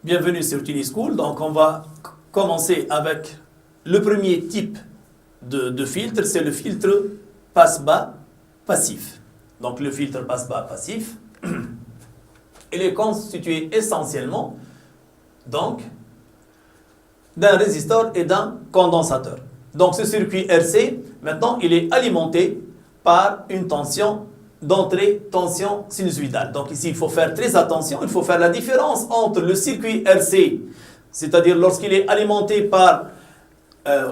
Bienvenue sur Tuni School. Donc on va commencer avec le premier type de filtre, c'est le filtre passe-bas passif. Donc le filtre passe-bas passif, il est constitué essentiellement donc d'un résisteur et d'un condensateur. Donc ce circuit RC, maintenant, il est alimenté par une tension d'entrée, tension sinusoïdale. Donc ici, il faut faire très attention, il faut faire la différence entre le circuit RC, c'est-à-dire lorsqu'il est alimenté par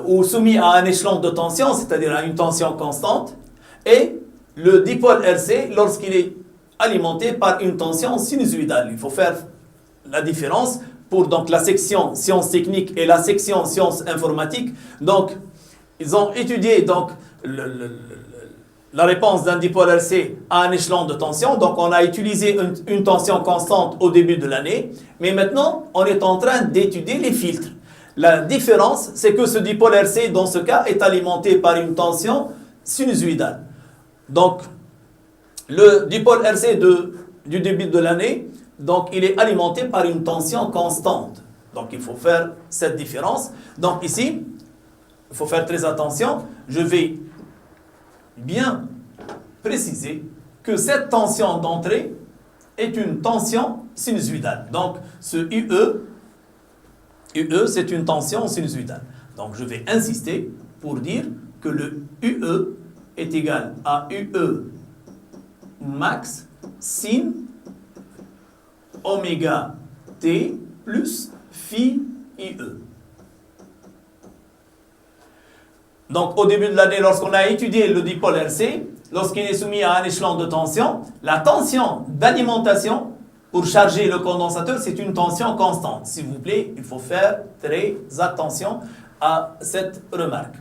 ou soumis à un échelon de tension, c'est-à-dire à une tension constante, et le dipôle RC lorsqu'il est alimenté par une tension sinusoïdale. Il faut faire la différence pour donc la section sciences techniques et la section sciences informatiques. Donc, ils ont étudié donc la réponse d'un dipôle RC à un échelon de tension. Donc, on a utilisé une tension constante au début de l'année. Mais maintenant, on est en train d'étudier les filtres. La différence, c'est que ce dipôle RC, dans ce cas, est alimenté par une tension sinusoïdale. Donc, le dipôle RC du début de l'année, donc il est alimenté par une tension constante. Donc, il faut faire cette différence. Donc, ici, il faut faire très attention. Je vais bien préciser que cette tension d'entrée est une tension sinusoïdale. Donc, ce UE, c'est une tension sinusoïdale. Donc, je vais insister pour dire que le UE est égal à UE max sin oméga T plus phi IE. Donc, au début de l'année, lorsqu'on a étudié le dipôle RC, lorsqu'il est soumis à un échelon de tension, la tension d'alimentation pour charger le condensateur, c'est une tension constante. S'il vous plaît, il faut faire très attention à cette remarque.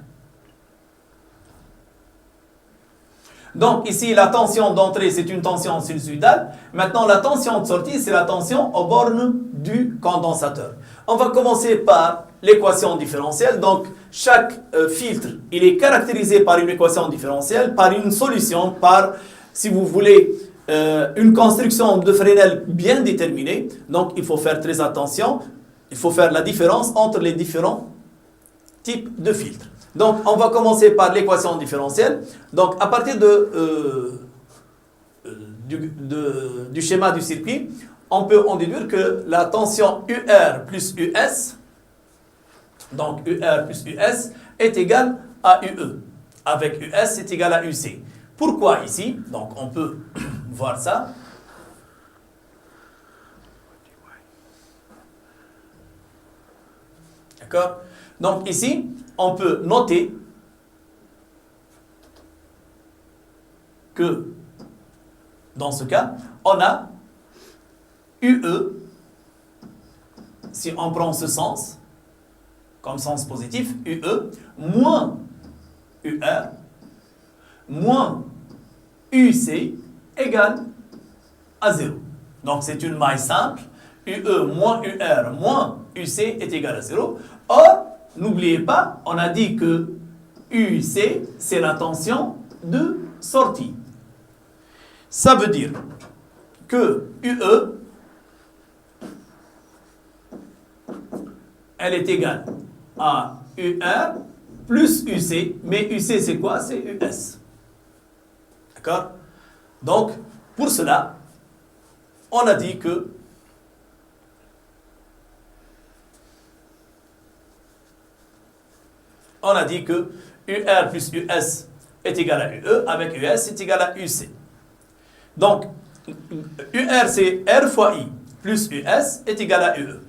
Donc, ici, la tension d'entrée, c'est une tension sinusoïdale. Maintenant, la tension de sortie, c'est la tension aux bornes du condensateur. On va commencer par l'équation différentielle. Donc, chaque filtre, il est caractérisé par une équation différentielle, par une solution, par, si vous voulez, une construction de Fresnel bien déterminée. Donc, il faut faire très attention. Il faut faire la différence entre les différents types de filtres. Donc, on va commencer par l'équation différentielle. Donc, à partir du schéma du circuit, on peut en déduire que la tension UR plus US, donc UR plus US, est égale à UE. Avec US, c'est égal à UC. Pourquoi ici? Donc, on peut voir ça. D'accord? Donc, ici, on peut noter que, dans ce cas, on a UE, si on prend ce sens, comme sens positif, UE, moins UR, moins UC, égale à 0. Donc, c'est une maille simple. UE moins UR moins UC est égal à 0. Or, n'oubliez pas, on a dit que UC, c'est la tension de sortie. Ça veut dire que UE, elle est égale à UR plus UC. Mais UC, c'est quoi? C'est US. D'accord? Donc, pour cela, on a dit que UR plus US est égal à UE, avec US est égal à UC. Donc, UR c'est R fois I plus US est égal à UE.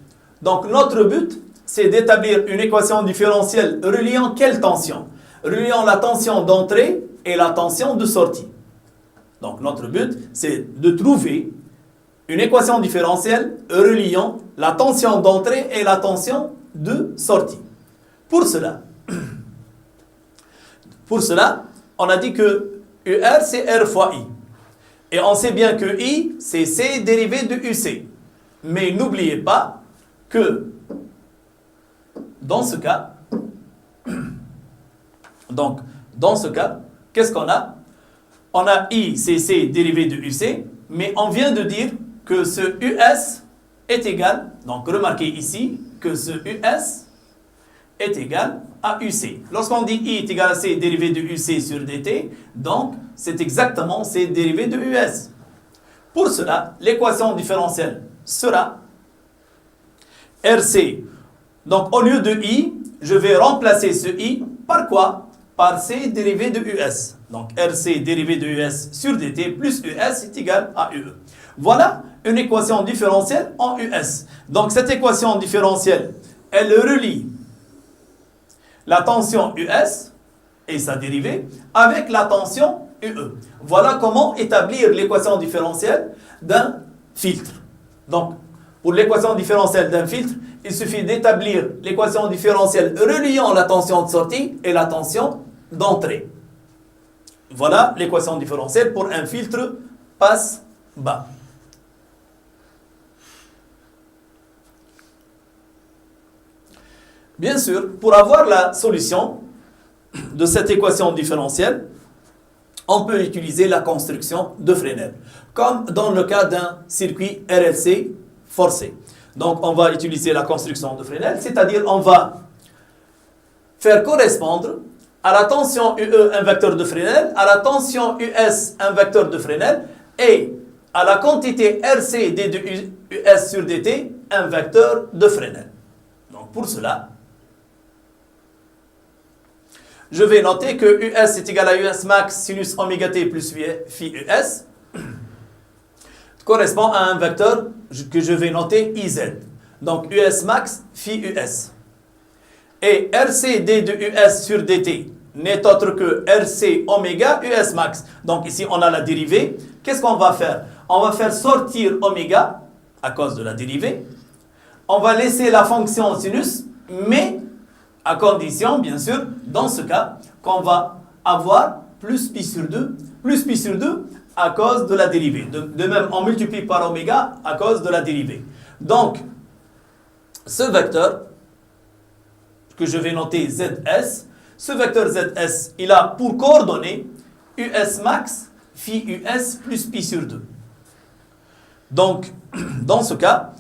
Donc, notre but, c'est d'établir une équation différentielle reliant quelle tension? Reliant la tension d'entrée et la tension de sortie. Donc, notre but, c'est de trouver une équation différentielle reliant la tension d'entrée et la tension de sortie. Pour cela, on a dit que UR, c'est R fois I. Et on sait bien que I, c'est C dérivé de UC. Mais n'oubliez pas que, dans ce cas, qu'est-ce qu'on a? on a I, CC dérivé de UC, mais on vient de dire que ce US est égal, donc remarquez ici que ce US est égal à UC. Lorsqu'on dit I est égal à C dérivé de UC sur dt, donc c'est exactement C dérivé de US. Pour cela, l'équation différentielle sera RC. Donc au lieu de I, je vais remplacer ce I par quoi? Par C dérivé de US. Donc RC dérivé de US sur dt plus US est égal à UE. Voilà une équation différentielle en US. Donc cette équation différentielle, elle relie la tension US et sa dérivée avec la tension UE. Voilà comment établir l'équation différentielle d'un filtre. Donc, pour l'équation différentielle d'un filtre, il suffit d'établir l'équation différentielle reliant la tension de sortie et la tension d'entrée. Voilà l'équation différentielle pour un filtre passe-bas. Bien sûr, pour avoir la solution de cette équation différentielle, on peut utiliser la construction de Fresnel, comme dans le cas d'un circuit RLC forcé. Donc, on va utiliser la construction de Fresnel, c'est-à-dire on va faire correspondre à la tension UE un vecteur de Fresnel, à la tension US un vecteur de Fresnel, et à la quantité RC d de US sur dt un vecteur de Fresnel. Donc, pour cela, je vais noter que US est égal à US max sinus oméga t plus phi US correspond à un vecteur que je vais noter IZ. Donc US max phi US. Et RC d de US sur dt n'est autre que RC oméga US max. Donc ici on a la dérivée. Qu'est-ce qu'on va faire? On va faire sortir oméga à cause de la dérivée. On va laisser la fonction sinus, mais à condition, bien sûr, dans ce cas, qu'on va avoir plus pi sur 2 à cause de la dérivée. De même, on multiplie par oméga à cause de la dérivée. Donc, ce vecteur, que je vais noter ZS, ce vecteur ZS, il a pour coordonnées US max phi US plus pi sur 2. Donc, dans ce cas,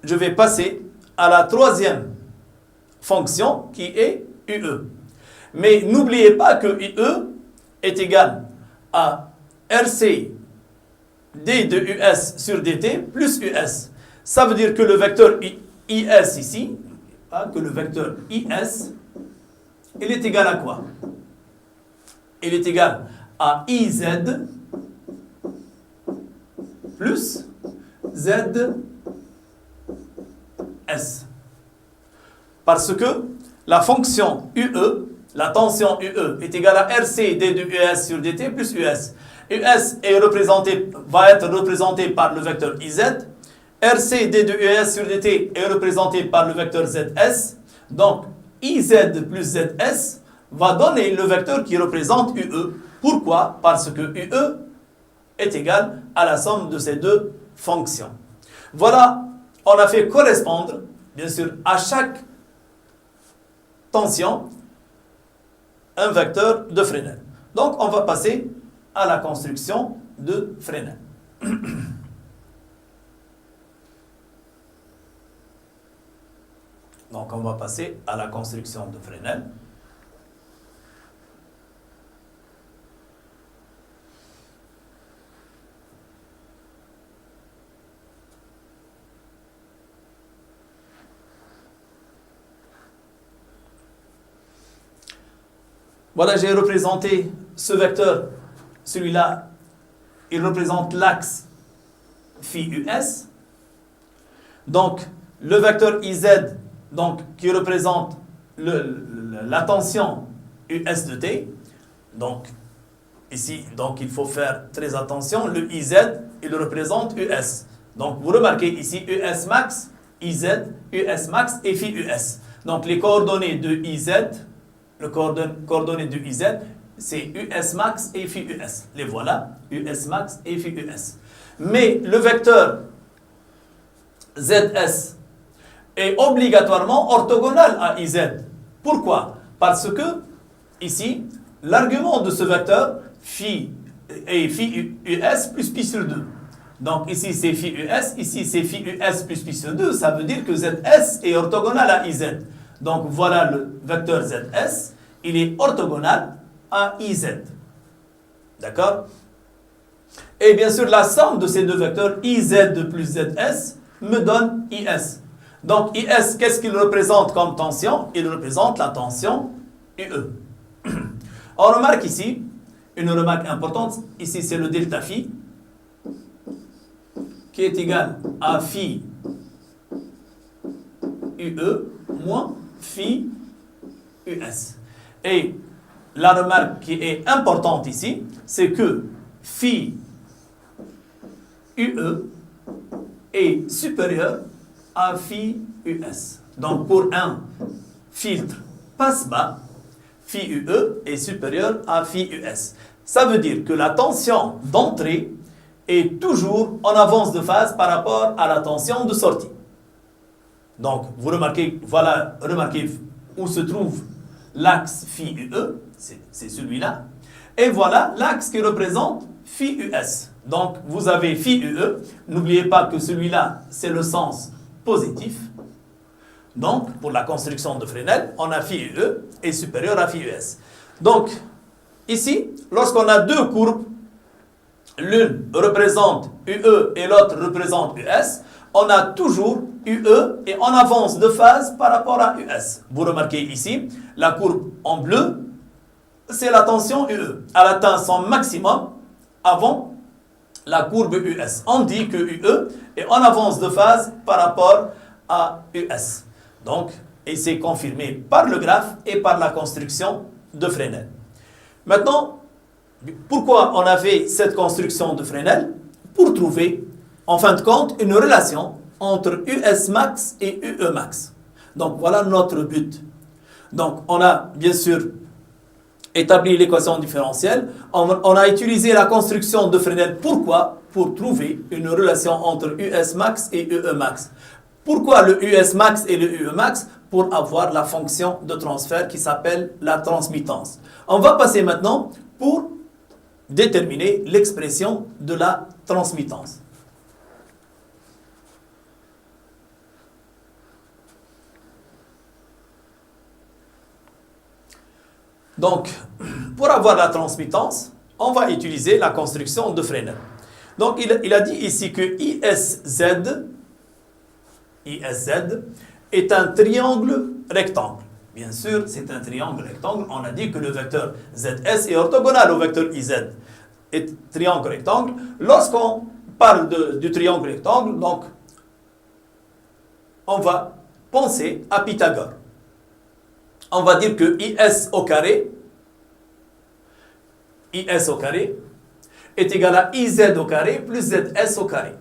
je vais passer à la troisième fonction qui est UE. Mais n'oubliez pas que UE est égal à RC d de US sur dt plus US. Ça veut dire que le vecteur IS ici, que le vecteur IS, il est égal à quoi? Il est égal à IZ plus ZS. Parce que la fonction UE, la tension UE, est égale à RC d de US sur dt plus US. US va être représenté par le vecteur IZ. RC d de US sur dt est représenté par le vecteur ZS. Donc, IZ plus ZS va donner le vecteur qui représente UE. Pourquoi? Parce que UE est égal à la somme de ces deux fonctions. Voilà, on a fait correspondre, bien sûr, à chaque tension, un vecteur de Fresnel. Donc, on va passer à la construction de Fresnel. Donc, on va passer à la construction de Fresnel. Voilà, j'ai représenté ce vecteur. Celui-là, il représente l'axe phi US. Donc, le vecteur IZ, donc, qui représente la tension US de T. Donc, ici, donc, il faut faire très attention. Le IZ, il représente US. Donc, vous remarquez ici US max, IZ, US max et phi US. Donc, les coordonnées de IZ, le coordonnées de IZ, c'est US max et phi US. Les voilà, US max et phi US. Mais le vecteur ZS est obligatoirement orthogonal à IZ. Pourquoi? Parce que, ici, l'argument de ce vecteur, phi et phi US plus pi sur 2. Donc ici c'est phi US, ici c'est phi US plus pi sur 2. Ça veut dire que ZS est orthogonal à IZ. Donc voilà le vecteur ZS, il est orthogonal à IZ. D'accord? Et bien sûr, la somme de ces deux vecteurs, IZ plus ZS, me donne IS. Donc IS, qu'est-ce qu'il représente comme tension? Il représente la tension UE. On remarque ici, une remarque importante, ici c'est le delta phi, qui est égal à phi UE moins phi US. Et la remarque qui est importante ici, c'est que phi UE est supérieur à phi US. Donc pour un filtre passe-bas, phi UE est supérieur à phi US. Ça veut dire que la tension d'entrée est toujours en avance de phase par rapport à la tension de sortie. Donc vous remarquez, voilà, remarquez où se trouve l'axe phi UE, c'est celui-là, et voilà l'axe qui représente phi US. Donc vous avez phi UE, n'oubliez pas que celui-là c'est le sens positif. Donc pour la construction de Fresnel, on a phi UE est supérieur à phi US. Donc ici, lorsqu'on a deux courbes, l'une représente UE et l'autre représente US, on a toujours UE et en avance de phase par rapport à US. Vous remarquez ici, la courbe en bleu, c'est la tension UE. Elle atteint son maximum avant la courbe US. On dit que UE est en avance de phase par rapport à US. Donc, et c'est confirmé par le graphe et par la construction de Fresnel. Maintenant, pourquoi on a fait cette construction de Fresnel? Pour trouver, en fin de compte, une relation entre US max et UE max. Donc, voilà notre but. Donc, on a bien sûr établi l'équation différentielle. On a utilisé la construction de Fresnel. Pourquoi? Pour trouver une relation entre US max et UE max. Pourquoi le US max et le UE max? Pour avoir la fonction de transfert qui s'appelle la transmittance. On va passer maintenant pour déterminer l'expression de la transmittance. Donc, pour avoir la transmittance, on va utiliser la construction de Fresnel. Donc, il a dit ici que ISZ est un triangle rectangle. Bien sûr, c'est un triangle rectangle. On a dit que le vecteur ZS est orthogonal au vecteur IZ. Et triangle rectangle. Lorsqu'on parle du triangle rectangle, donc, on va penser à Pythagore. On va dire que IS au carré est égal à IZ au carré plus ZS au carré.